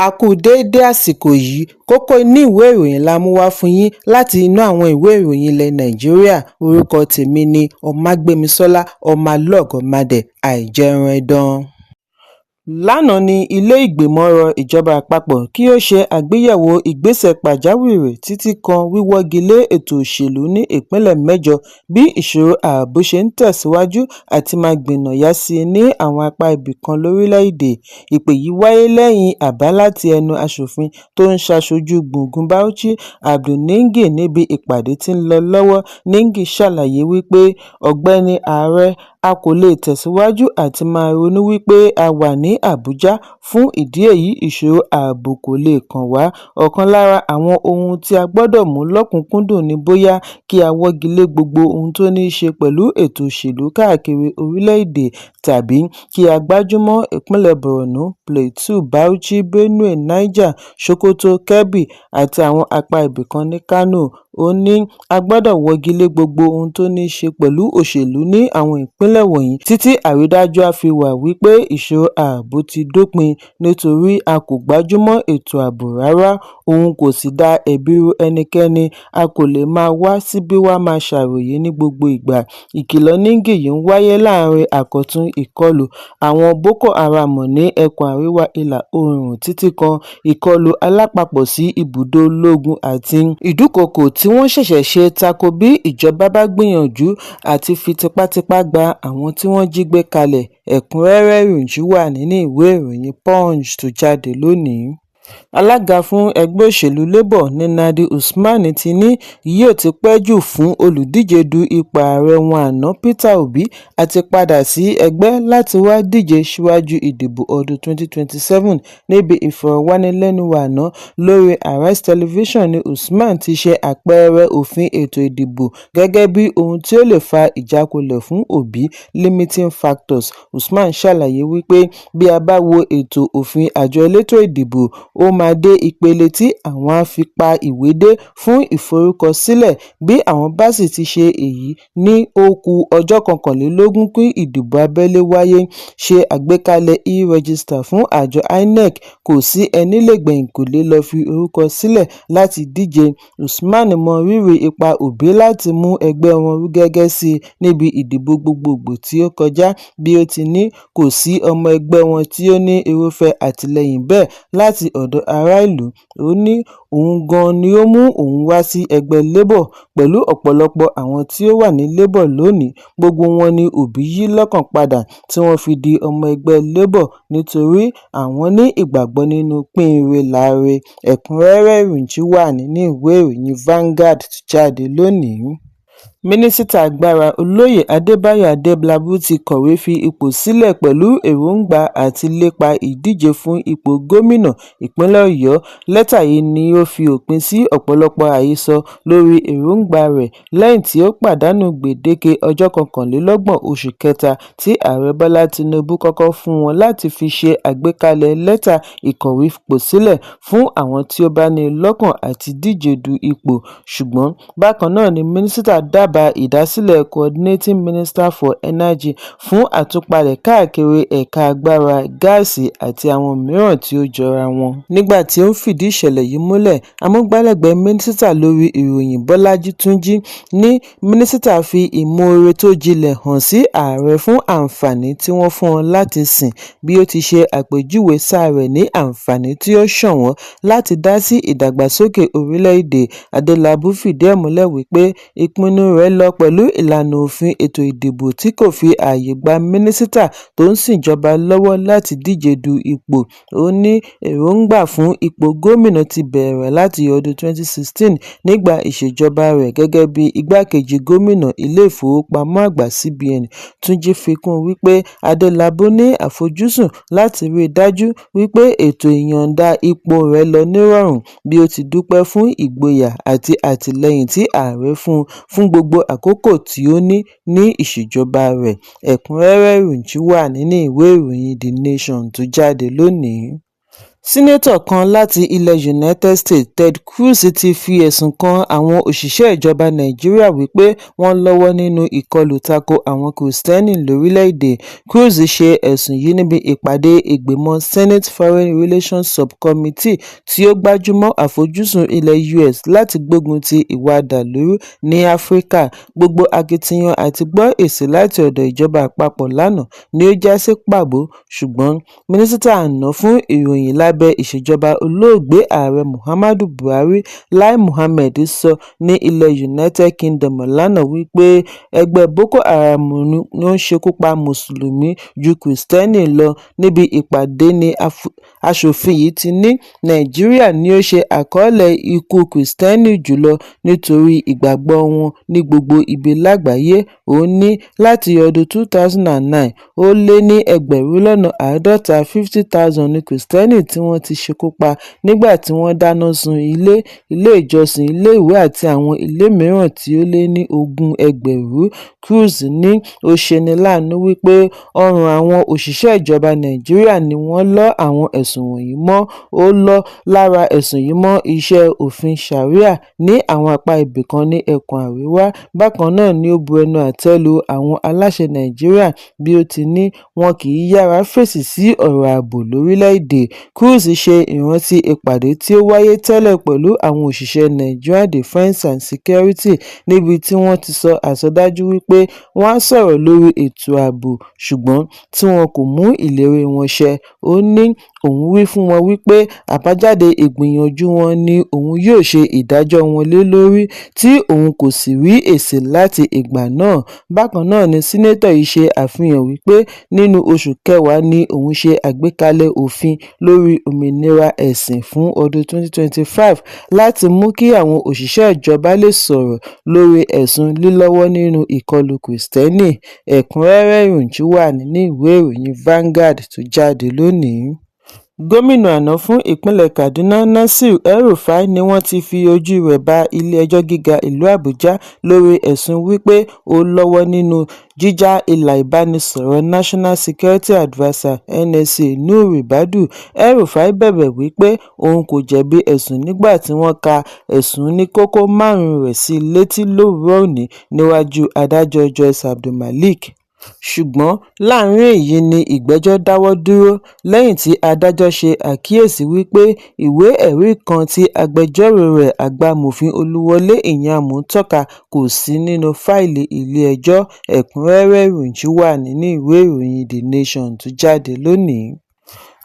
A kú déédé àsìkò yìí, kókó inú ìwé ìròyìn la mú wá fún yín láti inú àwọn ìwé ìròyìn ilẹ̀ Nàìjíríà. Orúkọ tèmi ni Ọmágbémisọ́lá Ọmọlọ́gọ̀mádẹ àìjẹran ẹdán. Lánàá ni ilé ìgbìmọ̀ rọ ìjọba àpapọ̀ kí ó ṣe àgbéyẹ̀wò ìgbésẹ̀ pàjáwìrì títí kan wíwọ́gi lé ètò òṣèlú ní ìpínlẹ̀ mẹ́jọ bí ìṣòro ààbò ṣe ń tẹ̀síwájú àti máa gbìnàyá sí i ní àwọn apá ibì kan lórílẹ̀-èdè. Ìpè yìí wáyé lẹ́yìn àbá láti ẹnu aṣòfin tó ń ṣaṣojú gbùngbùn Bauchi Abdul Ningi níbi ìpàdé tí ń lọ lọ́wọ́. Ningi ṣàlàyé wípé ọ̀gbẹ́ni ààrẹ, a kò lè tẹ̀síwájú àti máa ronú wípé a wà ní Àbújá. Fún ìdí èyí, ìṣòro ààbò kò lè kàn wá. Ọ̀kan lára àwọn ohun tí a gbọ́dọ̀ mú lọ́kùnkúndùn ni bóyá kí a wọ́gi lé gbogbo ohun tó ní í ṣe pẹ̀lú ètò òṣèlú káàkiri orílẹ̀-èdè, tàbí kí a gbájúmọ́ ìpínlẹ̀ Borno, Plateau, Bauchi, Benue, Niger, Sokoto, Kebbi àti àwọn apá ibìkan ní Kano. Ó ní a gbọ́dọ̀ wọ́gi lé gbogbo ohun tó ní í ṣe pẹ̀lú òṣèlú ní àwọn ìpínlẹ̀ wọ̀nyí títí àrídájú á fi wà wípé ìṣòro ààbò ti dópin, nítorí a kò gbájúmọ́ ètò ààbò rárá. Òun kò sì dá ẹ̀bi ru ẹnikẹ́ni. A kò lè máa wá síbí wá máa ṣàròyé ní gbogbo ìgbà. Ìkìlọ̀ Ningi yìí ń wáyé láàrin àkọ̀tun ìkọlù àwọn Boko Haram ní ẹkùn àríwá ìlà oòrùn títí kan ìkọlù alápapọ̀ sí ibùdó ológun àti ìdúkokò tí wọ́n ṣẹ̀ṣẹ̀ ṣe tako bí ìjọba bá gbìyànjú àti fi tipátipá gba àwọn tí wọ́n jí gbé kalẹ̀. Ẹ̀kúnrẹ́rẹ́ ìròyìn wà nínú ìwé ìròyìn Punch tó jáde lónìí. Alága fún ẹgbẹ́ òṣèlú Labour Nnamdi Usman ti ní yóò ti pẹ́ jù fún olùdíje du ipò ààrẹ wọn àná Peter Obi àti padà sí ẹgbẹ́ láti wá díje síwájú ìdìbò ọdún 2027. Níbi ìfọ̀rọ̀wánilẹ́nuwò àná lórí Arise Television ni Usman ti ṣe àpẹẹrẹ òfin ètò ìdìbò gẹ́gẹ́ bí ohun tí ó lè fa ìjákulẹ̀ fún Obi, limiting factors. Usman ṣàlàyé wípé bí a bá wo ètò òfin àjọ elétò ìdìbò, ó máa dé ìpele tí àwọn á fi pa ìwé dé fún ìforúkọsílẹ̀. Bí àwọn bá sì ti ṣe èyí ní ó kù ọjọ́ 21 kí ìdìbò abẹ́lé wáyé. Ṣe àgbékalẹ̀ e-register fún àjọ INEC, kò sí ẹni lè gbẹ̀yìnkùlé lọ fi orúkọ sílẹ̀ láti díje. Usman mọ rírì ipa Obi láti mú ẹgbẹ́ wọn rú gẹ́gẹ́ sí níbi ìdìbò gbogbogbò tí ó kọjá. Bí ó ti ní kò sí ọmọ ẹgbẹ́ wọn tí ó ní irúfẹ́ àtìlẹ́yìn bẹ́ẹ̀ láti ọ̀dọ̀ ará ìlú. Ó ní òun gan ni ó mú òun wá sí ẹgbẹ́ Labour. Pẹ̀lú ọ̀pọ̀lọpọ̀ àwọn tí ó wà ní Labour lónìí, gbogbo wọn ni Obi yí lọ́kàn padà tí wọ́n fi di ọmọ ẹgbẹ́ Labour nítorí àwọn ní ìgbàgbọ́ nínú pín-ire láre. Ẹ̀kúnrẹ́rẹ́ ìròyìn wà nínú ìwé ìròyìn Vanguard tó jáde lónìí. Mínísítà agbára Olóyè Adébáyọ̀ Adélábù ti kọ̀wé fi ipò sílẹ̀ pẹ̀lú èròǹgbà àti lépa ìdíje fún ipò gómìnà ìpínlẹ̀ Ọ̀yọ́. Lẹ́tà yìí ni ó fi òpin sí ọ̀pọ̀lọpọ̀ àhesọ lórí èròǹgbà rẹ̀ lẹ́yìn tí ó pàdánù gbèdéke ọjọ́ 21 oṣù kẹta tí Ààrẹ Bọ́lá Tinubu kọ́kọ́ fún wọn láti fi ṣe àgbékalẹ̀ lẹ́tà ìkọ̀wé fipò sílẹ̀ fún àwọn tí ó bá ní lọ́kàn àti díje du ipò. Ṣùgbọ́n bákan náà ni mínísítà dábàá ìdásílẹ̀ Coordinating Minister for Energy fún àtúpalẹ̀ káàkiri ẹ̀ka agbára, gáàsì àti àwọn mìíràn tí ó jọra wọn. Nígbà tí ó ń fìdí ìṣẹ̀lẹ̀ yìí múlẹ̀, amúgbálẹ́gbẹ̀ẹ́ mínísítà lórí ìròyìn Bọ́lájí Túnjí ní mínísítà fi ìmoore tó jinlẹ̀ hàn sí ààrẹ fún àǹfààní tí wọ́n fún wọn láti sìn. Bí ó ti ṣe àpèjúwe sáà rẹ̀ ní àǹfààní tí ó ṣọ̀wọ́n láti dá sí ìdàgbàsókè orílẹ̀-èdè, Adélábù fìdí ẹ̀ múlẹ̀ wípé ìpinnu rẹ̀ lọ pẹ̀lú ìlànà òfin ètò ìdìbò tí kò fi ààyè gba mínísítà tó ń ṣìjọba lọ́wọ́ láti díje du ipò. Ó ní èròǹgbà fún ipò gómìnà ti bẹ̀rẹ̀ láti ọdún 2016 nígbà ìṣèjọba rẹ̀ gẹ́gẹ́ bí igbákejì gómìnà ilé ìfowópamọ́ àgbà CBN. Túnjí fi kún wípé Adélábù ní àfojúsùn láti rí i dájú wípé ètò ìyọ̀ǹda ipò rẹ̀ lọ nírọ̀rùn, bí ó ti dúpẹ́ fún ìgboyà àti àtìlẹ́yìn tí ààrẹ fún gbogbo àkókò tí ó ní ìṣèjọba rẹ̀. Ẹ̀kúnrẹ́rẹ́ ìròyìn wà nínú ìwé ìròyìn The Nation tó jáde lónìí. Sínétọ̀ kan láti ilẹ̀ United States Ted Cruz ti fi ẹ̀sùn kan àwọn òṣìṣẹ́ ìjọba Nàìjíríà wípé wọ́n lọ́wọ́ nínú ìkọlù tako àwọn Kìrìsìtẹ́nì lórílẹ̀-èdè. Cruz ṣe ẹ̀sùn yìí níbi ìpàdé ìgbìmọ̀ Senate Foreign Relations Subcommittee tí ó gbájúmọ́ àfojúsùn ilẹ̀ US láti gbógun ti ìwà àdàlúrú ní Áfíríkà. Gbogbo akitiyan àti gbọ́ èsì láti ọ̀dọ̀ ìjọba àpapọ̀ lánàá ni ó já sí pàbó, ṣùgbọ́n mínísítà àná fún ìròyìn lábẹ́ ìṣèjọba olóògbé Ààrẹ Muhammadu Buhari Lai Mohammed sọ ní ilẹ̀ United Kingdom lánàá wípé ẹgbẹ́ Boko Haram ni ó ń ṣekú pa Mùsùlùmí ju Kìrìsìtẹ́nì lọ. Níbi ìpàdé ní aṣòfin yìí ti ní Nàìjíríà ni ó ṣe àkọọ́lẹ̀ ikú Kìrìsìtẹ́nì jùlọ nítorí ìgbàgbọ́ wọn ní gbogbo ibi lágbàáyé. Ó ní láti ọdún 2009 ó lé ní ẹgbẹ̀rún lọ́nà 50,000 ní Kìrìsìtẹ́nì tí wọ́n ti ṣekú pa nígbà tí wọ́n dáná sun ilé ìjọsìn, ilé ìwé àti àwọn ilé mìíràn tí ó lé ní 20,000. Cruz ní ó ṣeni láàánú wípé ọrùn àwọn òṣìṣẹ́ ìjọba Nàìjíríà ni wọ́n lọ́ àwọn ẹ̀sùn wọ̀nyí mọ́. Ó lọ lára ẹ̀sùn yìí mọ́ iṣẹ́ òfin Sharia ní àwọn apá ibìkan ní ẹkùn àríwá. Bákan náà ni ó bu ẹnu àtẹ́ lu àwọn aláṣẹ Nàìjíríà bí ó ti ní wọn kì í yára fèsì sí ọ̀rọ̀ ààbò lórílẹ̀-èdè. Cruz ṣe ìrántí ìpàdé tí ó wáyé tẹ́lẹ̀ pẹ̀lú àwọn òṣìṣẹ́ Nigerian Defence and Security níbi tí wọ́n ti sọ àsọdájú wípé wọ́n á sọ̀rọ̀ lórí ètò ààbò ṣùgbọ́n tí wọn kò mú ìlérí wọn ṣẹ. Ó ní òun wí fún wọn wípé àbájáde ìgbìyànjú wọn ni òun yóò ṣe ìdájọ́ wọn lé lórí tí òun kò sì rí èsì láti ìgbà náà. Bákan náà ni sínétọ̀ yìí ṣe àfihàn wípé nínú oṣù kẹwàá ni òun ṣe àgbékalẹ̀ òfin lórí òmìnira ẹ̀sìn fún ọdún 2025 láti mú kí àwọn òṣìṣẹ́ ìjọba lè sọ̀rọ̀ lórí ẹ̀sùn lílọ́wọ́ nínú ìkọlù Kìrìsìtẹ́nì. Ẹ̀kúnrẹ́rẹ́ ìròyìn wà nínú ìwé ìròyìn Vanguard tó jáde lónìí. Gómìnà àná fún ìpínlẹ̀ Kaduna Nasir El-Rufai ni wọ́n ti fi ojú rẹ̀ bá ilé-ẹjọ́ gíga ìlú Àbújá lórí ẹ̀sùn wípé ó lọ́wọ́ nínú jíjà ìlà ìbánisọ̀rọ̀ National Security Adviser NSA Nuhu Ribadu. El-Rufai bẹ̀bẹ̀ wípé òun kò jẹ̀bi ẹ̀sùn nígbà tí wọ́n ka ẹ̀sùn ní kókó 5 rẹ̀ sí létí lówùúrọ̀ òní níwájú adájọ́ Joyce Abdulmalik. Ṣùgbọ́n láàrin èyí ni ìgbẹ́jọ́ dáwọ́ dúró lẹ́yìn tí adájọ́ ṣe àkíyèsí wípé ìwé ẹ̀rí kan tí agbẹjọ́rò rẹ̀ Àgbàmọ̀fin Olúwọlé Ìyàmú tọ́ka kò sí nínú fáìlì ilé-ẹjọ́. Ẹ̀kúnrẹ́rẹ́ ìròyìn wà nínú ìwé ìròyìn The Nation tó jáde lónìí.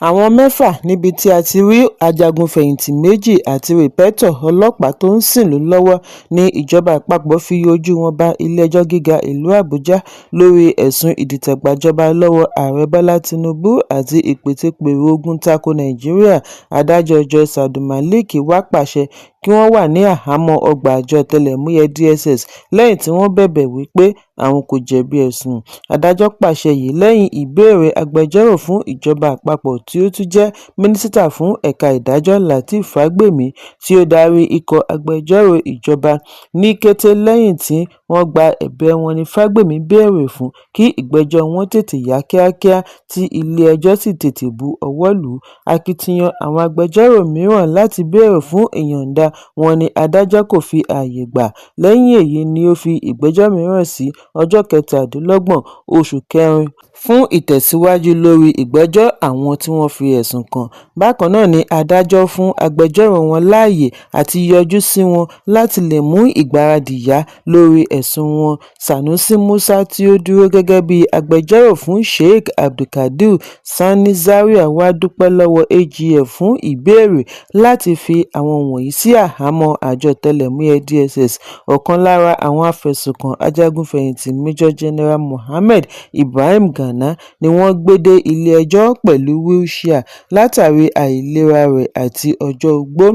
Àwọn 6 níbi tí a ti rí ajagun-fẹ̀yìntì 2 àti rìpẹ́tọ̀ ọlọ́pàá tó ń sìnlú lọ́wọ́ ní ìjọba àpapọ̀ fi ojú wọn bá ilé-ẹjọ́ gíga ìlú Àbújá lórí ẹ̀sùn ìdìtẹ̀gbàjọba lọ́wọ́ Ààrẹ Bọ́lá Tinubu àti ìpètèpèrò ogun tako Nàìjíríà. Adájọ́ Joyce Abdulmalik wá pàṣẹ kí wọ́n wà ní àhámọ́ ọgbà àjọ ọ̀tẹlẹ̀múyẹ́ DSS lẹ́yìn tí wọ́n bẹ̀bẹ̀ wípé àwọn kò jẹ̀bi ẹ̀sùn. Adájọ́ pàṣẹ yìí lẹ́yìn ìbéèrè agbẹjọ́rò fún ìjọba àpapọ̀ tí ó tún jẹ́ mínísítà fún ẹ̀ka ìdájọ́ Lateef Fagbemi tí ó darí ikọ̀ agbẹjọ́rò ìjọba. Ní kété lẹ́yìn tí wọ́n gba ẹ̀bẹ̀ wọn ni Fagbemi béèrè fún kí ìgbẹ́jọ́ wọn tètè yá kíákíá tí ilé-ẹjọ́ sì tètè bu ọwọ́ lù ú. Akitiyan àwọn agbẹjọ́rò mìíràn láti béèrè fún ìyọ̀ǹda wọn ni adájọ́ kò fi ààyè gbà. Lẹ́yìn èyí ni ó fi ìgbẹ́jọ́ mìíràn sí ọjọ́ 27 oṣù kẹrin fún ìtẹ̀síwájú lórí ìgbẹ́jọ́ àwọn tí wọ́n fi ẹ̀sùn kàn. Bákan náà ni adájọ́ fún agbẹjọ́rò wọn láàyè àti yọjú sí wọn láti lè mú ìgbáradì yá lórí ẹ̀sùn wọn. Sanusi Musa tí ó dúró gẹ́gẹ́ bí agbẹjọ́rò fún Sheikh Abdulkadir Sani Zaria wá dúpẹ́ lọ́wọ́ AGF fún ìbéèrè láti fi àwọn wọ̀nyí sí àhámọ́ àjọ ọ̀tẹlẹ̀múyẹ́ DSS. Ọ̀kan lára àwọn afẹ̀sùnkàn ajagun-fẹ̀yìntì Major General Mohammed Ibrahim Gana ni wọ́n gbé dé ilé-ẹjọ́ pẹ̀lú wheelchair látàrí àìlera rẹ̀ àti ọjọ́ ogbó.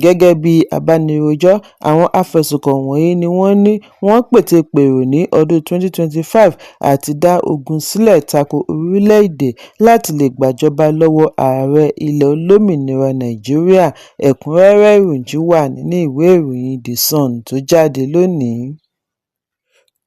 Gẹ́gẹ́ bí abánirojọ́, àwọn afẹ̀sùnkàn wọ̀nyí ni wọ́n ní wọ́n pètepèrò ní ọdún 2025 àti dá ogun sílẹ̀ tako orílẹ̀-èdè láti lè gbàjọba lọ́wọ́ ààrẹ ilẹ̀ olómìnira Nàìjíríà. Ẹ̀kúnrẹ́rẹ́ ìròyìn wà nínú ìwé ìròyìn The Sun tó jáde lónìí.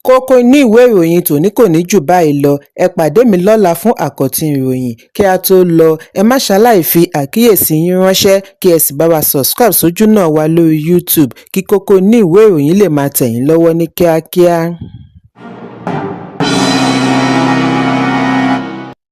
Kókó inú ìwé ìròyìn tòní kò ní jù báyìí lọ. Ẹ pàdé mi lọ́la fún àkọ́tun ìròyìn. Kí a tó lọ, ẹ má ṣaláì fi àkíyèsí yín ránṣẹ́ kí ẹ sì bá wa subscribe sójú náà wa lórí YouTube kí kókó inú ìwé ìròyìn lè máa tẹ̀ yín lọ́wọ́ ní kíákíá.